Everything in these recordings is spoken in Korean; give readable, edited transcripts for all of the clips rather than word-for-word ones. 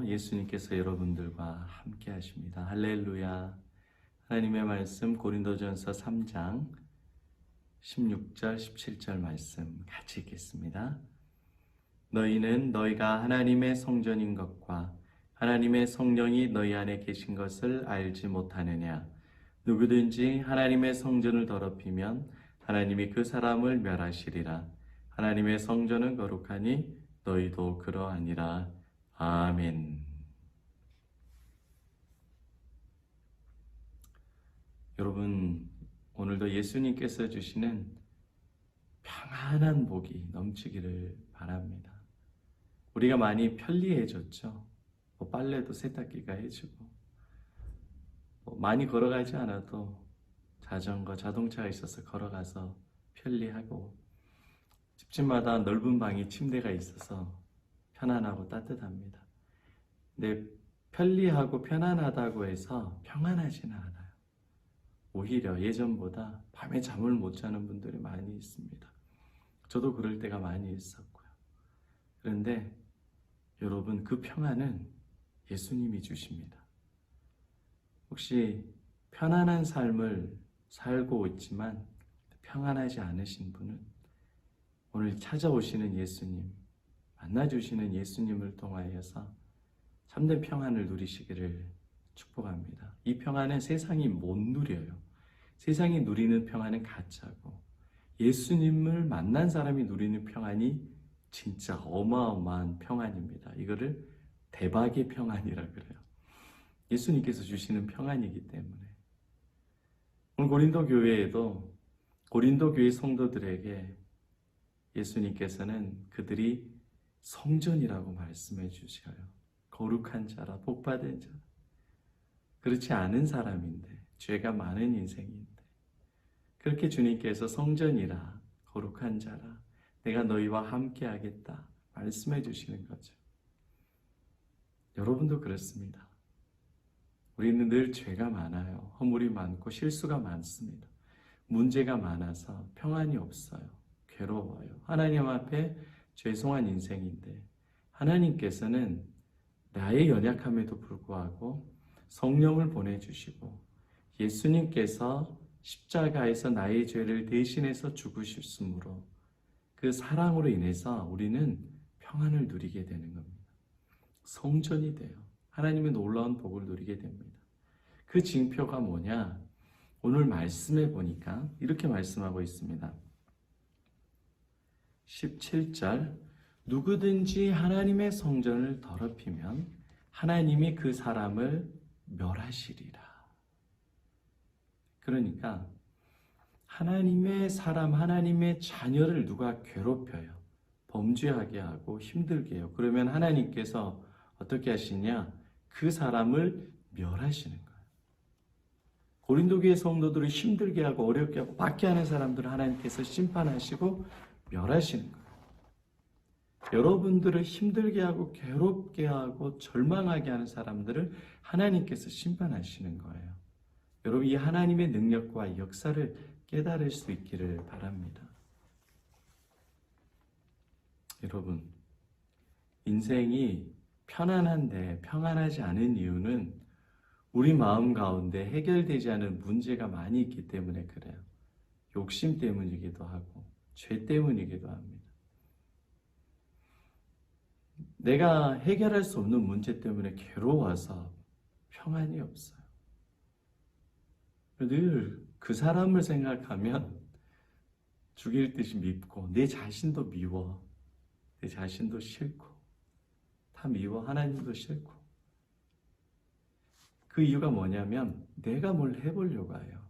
예수님께서 여러분들과 함께 하십니다. 할렐루야. 하나님의 말씀 고린도전서 3장 16절 17절 말씀 같이 읽겠습니다. 너희는 너희가 하나님의 성전인 것과 하나님의 성령이 너희 안에 계신 것을 알지 못하느냐. 누구든지 하나님의 성전을 더럽히면 하나님이 그 사람을 멸하시리라. 하나님의 성전은 거룩하니 너희도 그러하니라. 아멘. 여러분, 오늘도 예수님께서 주시는 평안한 복이 넘치기를 바랍니다. 우리가 많이 편리해졌죠. 빨래도 세탁기가 해주고, 많이 걸어가지 않아도 자전거, 자동차가 있어서 걸어가서 편리하고, 집집마다 넓은 방에 침대가 있어서 편안하고 따뜻합니다. 근데 편리하고 편안하다고 해서 평안하지는 않아요. 오히려 예전보다 밤에 잠을 못 자는 분들이 많이 있습니다. 저도 그럴 때가 많이 있었고요. 그런데 여러분, 그 평안은 예수님이 주십니다. 혹시 편안한 삶을 살고 있지만 평안하지 않으신 분은 오늘 찾아오시는 예수님, 만나주시는 예수님을 통하여서 참된 평안을 누리시기를 축복합니다. 이 평안은 세상이 못 누려요. 세상이 누리는 평안은 가짜고, 예수님을 만난 사람이 누리는 평안이 진짜 어마어마한 평안입니다. 이거를 대박의 평안이라 그래요. 예수님께서 주시는 평안이기 때문에. 오늘 고린도 교회에도 고린도 교회 성도들에게 예수님께서는 그들이 성전이라고 말씀해 주셔요. 거룩한 자라, 복받은 자라. 그렇지 않은 사람인데, 죄가 많은 인생인데, 그렇게 주님께서 성전이라, 거룩한 자라, 내가 너희와 함께 하겠다 말씀해 주시는 거죠. 여러분도 그렇습니다. 우리는 늘 죄가 많아요. 허물이 많고 실수가 많습니다. 문제가 많아서 평안이 없어요. 괴로워요. 하나님 앞에 죄송한 인생인데, 하나님께서는 나의 연약함에도 불구하고 성령을 보내주시고 예수님께서 십자가에서 나의 죄를 대신해서 죽으셨으므로 그 사랑으로 인해서 우리는 평안을 누리게 되는 겁니다. 성전이 돼요. 하나님의 놀라운 복을 누리게 됩니다. 그 징표가 뭐냐? 오늘 말씀해 보니까 이렇게 말씀하고 있습니다. 17절, 누구든지 하나님의 성전을 더럽히면 하나님이 그 사람을 멸하시리라. 그러니까 하나님의 사람, 하나님의 자녀를 누가 괴롭혀요. 범죄하게 하고 힘들게 해요. 그러면 하나님께서 어떻게 하시냐? 그 사람을 멸하시는 거예요. 고린도 교회 성도들을 힘들게 하고 어렵게 하고 박해하는 사람들을 하나님께서 심판하시고 멸하시는 거예요. 여러분들을 힘들게 하고 괴롭게 하고 절망하게 하는 사람들을 하나님께서 심판하시는 거예요. 여러분, 이 하나님의 능력과 역사를 깨달을 수 있기를 바랍니다. 여러분, 인생이 편안한데 평안하지 않은 이유는 우리 마음 가운데 해결되지 않은 문제가 많이 있기 때문에 그래요. 욕심 때문이기도 하고 죄 때문이기도 합니다. 내가 해결할 수 없는 문제 때문에 괴로워서 평안이 없어요. 늘 그 사람을 생각하면 죽일 듯이 밉고, 내 자신도 미워, 내 자신도 싫고, 다 미워, 하나님도 싫고. 그 이유가 뭐냐면 내가 뭘 해보려고 해요.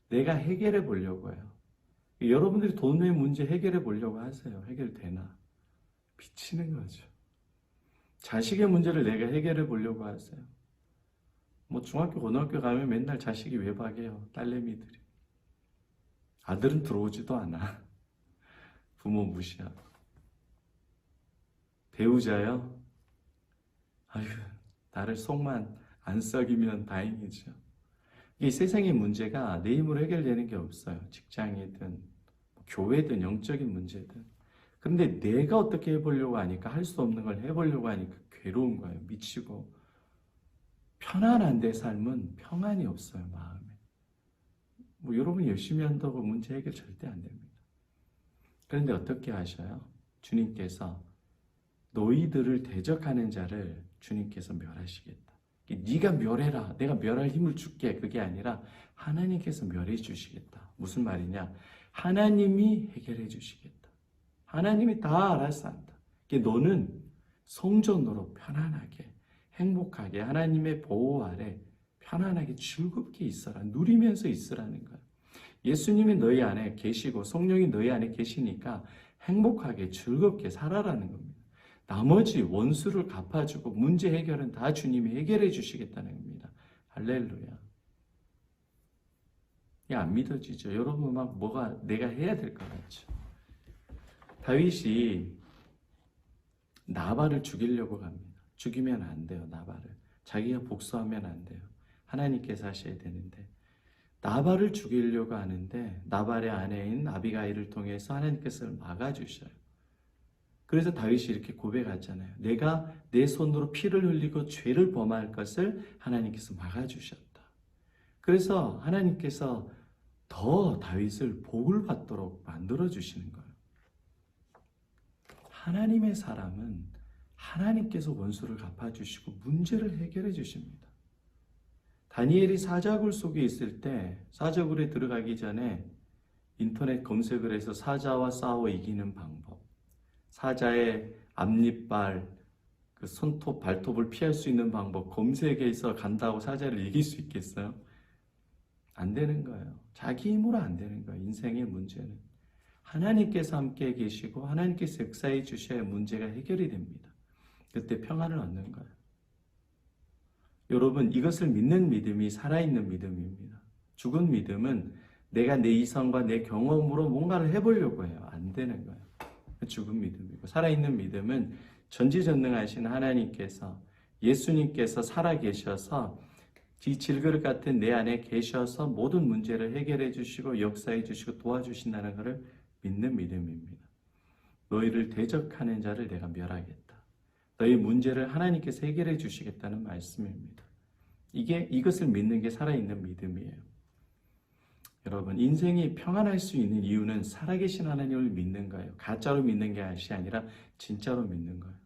내가 해결해 보려고 해요. 여러분들이 돈의 문제 해결해 보려고 하세요. 해결되나? 미치는 거죠. 자식의 문제를 내가 해결해 보려고 하세요. 중학교, 고등학교 가면 맨날 자식이 외박해요. 딸내미들이. 아들은 들어오지도 않아. 부모 무시하고. 배우자요? 아유, 나를 속만 안 썩이면 다행이죠. 이 세상의 문제가 내 힘으로 해결되는 게 없어요. 직장이든 교회든 영적인 문제든. 그런데 내가 어떻게 해보려고 하니까, 할 수 없는 걸 해보려고 하니까 괴로운 거예요. 미치고. 편안한 내 삶은 평안이 없어요. 마음에. 뭐 여러분이 열심히 한다고 문제 해결 절대 안 됩니다. 그런데 어떻게 하셔요? 주님께서 너희들을 대적하는 자를 주님께서 멸하시겠다. 네가 멸해라. 내가 멸할 힘을 줄게. 그게 아니라 하나님께서 멸해 주시겠다. 무슨 말이냐? 하나님이 해결해 주시겠다. 하나님이 다 알아서 한다. 너는 성전으로 편안하게 행복하게 하나님의 보호 아래 편안하게 즐겁게 있어라. 누리면서 있으라는 거야. 예수님이 너희 안에 계시고 성령이 너희 안에 계시니까 행복하게 즐겁게 살아라는 겁니다. 나머지 원수를 갚아주고 문제 해결은 다 주님이 해결해 주시겠다는 겁니다. 할렐루야. 이게 안 믿어지죠? 여러분 막 뭐가 내가 해야 될 것 같죠? 다윗이 나발을 죽이려고 갑니다. 죽이면 안 돼요. 나발을. 자기가 복수하면 안 돼요. 하나님께서 하셔야 되는데 나발을 죽이려고 하는데 나발의 아내인 아비가일을 통해서 하나님께서 막아주셔요. 그래서 다윗이 이렇게 고백하잖아요. 내가 내 손으로 피를 흘리고 죄를 범할 것을 하나님께서 막아주셨다. 그래서 하나님께서 더 다윗을 복을 받도록 만들어주시는 거예요. 하나님의 사람은 하나님께서 원수를 갚아주시고 문제를 해결해 주십니다. 다니엘이 사자굴 속에 있을 때 사자굴에 들어가기 전에 인터넷 검색을 해서 사자와 싸워 이기는 방법, 사자의 앞니빨, 그 손톱, 발톱을 피할 수 있는 방법 검색해서 간다고 사자를 이길 수 있겠어요? 안 되는 거예요. 자기 힘으로 안 되는 거예요. 인생의 문제는. 하나님께서 함께 계시고 하나님께서 역사해 주셔야 문제가 해결이 됩니다. 그때 평안을 얻는 거예요. 여러분, 이것을 믿는 믿음이 살아있는 믿음입니다. 죽은 믿음은 내가 내 이성과 내 경험으로 뭔가를 해보려고 해요. 안 되는 거예요. 죽은 믿음이고, 살아있는 믿음은 전지전능하신 하나님께서, 예수님께서 살아계셔서 이 질그릇 같은 내 안에 계셔서 모든 문제를 해결해 주시고 역사해 주시고 도와주신다는 것을 믿는 믿음입니다. 너희를 대적하는 자를 내가 멸하겠다. 너희 문제를 하나님께서 해결해 주시겠다는 말씀입니다. 이것을 믿는 게 살아있는 믿음이에요. 여러분, 인생이 평안할 수 있는 이유는 살아계신 하나님을 믿는 거예요. 가짜로 믿는 것이 아니라 진짜로 믿는 거예요.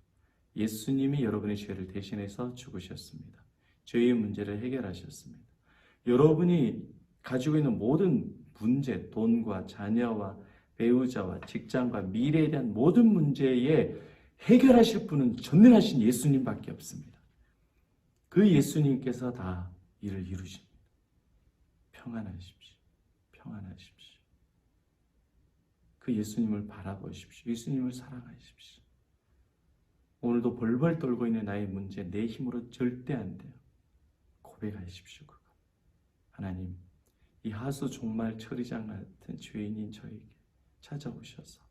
예수님이 여러분의 죄를 대신해서 죽으셨습니다. 죄의 문제를 해결하셨습니다. 여러분이 가지고 있는 모든 문제, 돈과 자녀와 배우자와 직장과 미래에 대한 모든 문제에 해결하실 분은 전능하신 예수님밖에 없습니다. 그 예수님께서 다 일을 이루십니다. 평안하십시오. 평안하십시오. 그 예수님을 바라보십시오. 예수님을 사랑하십시오. 오늘도 벌벌 떨고 있는 나의 문제 내 힘으로 절대 안 돼요. 고백하십시오. 그거. 하나님, 이 하수 종말 처리장 같은 죄인인 저에게 찾아오셔서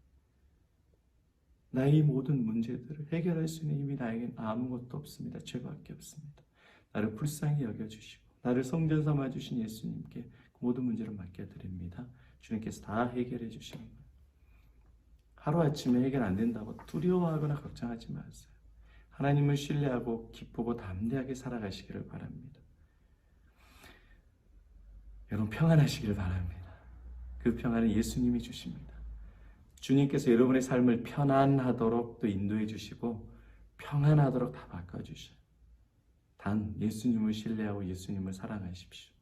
나의 모든 문제들을 해결할 수 있는 힘이 나에겐 아무것도 없습니다. 죄밖에 없습니다. 나를 불쌍히 여겨주시고 나를 성전 삼아주신 예수님께 그 모든 문제를 맡겨드립니다. 주님께서 다 해결해 주시는 거예요. 하루아침에 해결 안 된다고 두려워하거나 걱정하지 마세요. 하나님을 신뢰하고 기쁘고 담대하게 살아가시기를 바랍니다. 여러분, 평안하시기를 바랍니다. 그 평안은 예수님이 주십니다. 주님께서 여러분의 삶을 편안하도록 또 인도해 주시고 평안하도록 다 바꿔주셔요. 단 예수님을 신뢰하고 예수님을 사랑하십시오.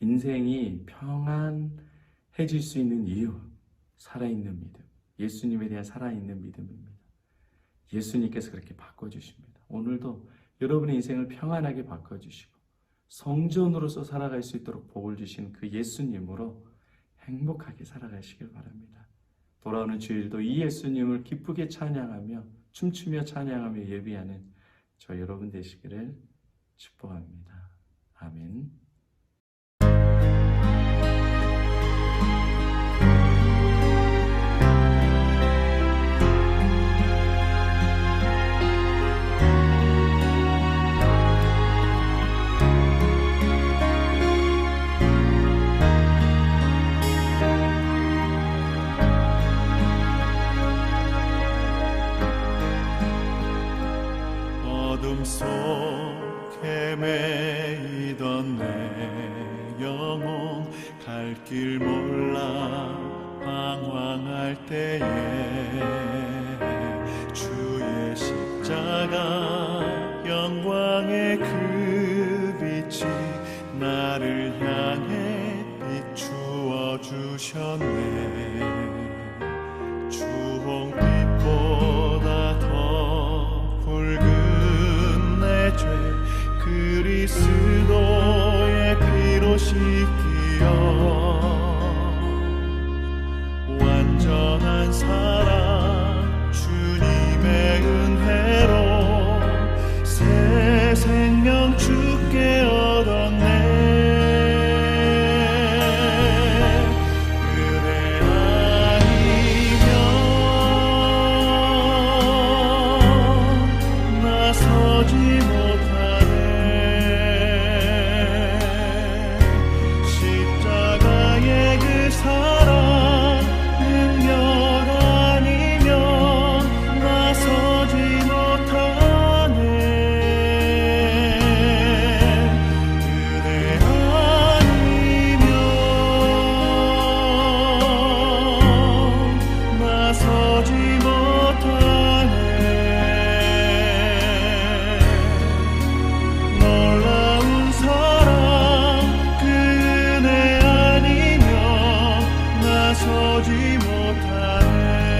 인생이 평안해질 수 있는 이유, 살아있는 믿음, 예수님에 대한 살아있는 믿음입니다. 예수님께서 그렇게 바꿔주십니다. 오늘도 여러분의 인생을 평안하게 바꿔주시고 성전으로서 살아갈 수 있도록 복을 주신 그 예수님으로 행복하게 살아가시길 바랍니다. 돌아오는 주일도 이 예수님을 기쁘게 찬양하며 춤추며 찬양하며 예비하는 저 여러분 되시기를 축복합니다. 아멘. 때에 주의 십자가 영광의 그 빛이 나를 향해 비추어 주셨네. 주홍빛보다 더 붉은 내 죄 그리스도의 피로 씻기어 완전한 사랑 주님의 은혜로 새 생명 주께 얻었네. 그대 아니면 나서지 못하네. 십자가의 그 사랑 능력 아니면 나서지 못하네. 그대 아니면 나서지 못하네. 놀라운 사랑 그 은혜 아니면 나서지 못하네.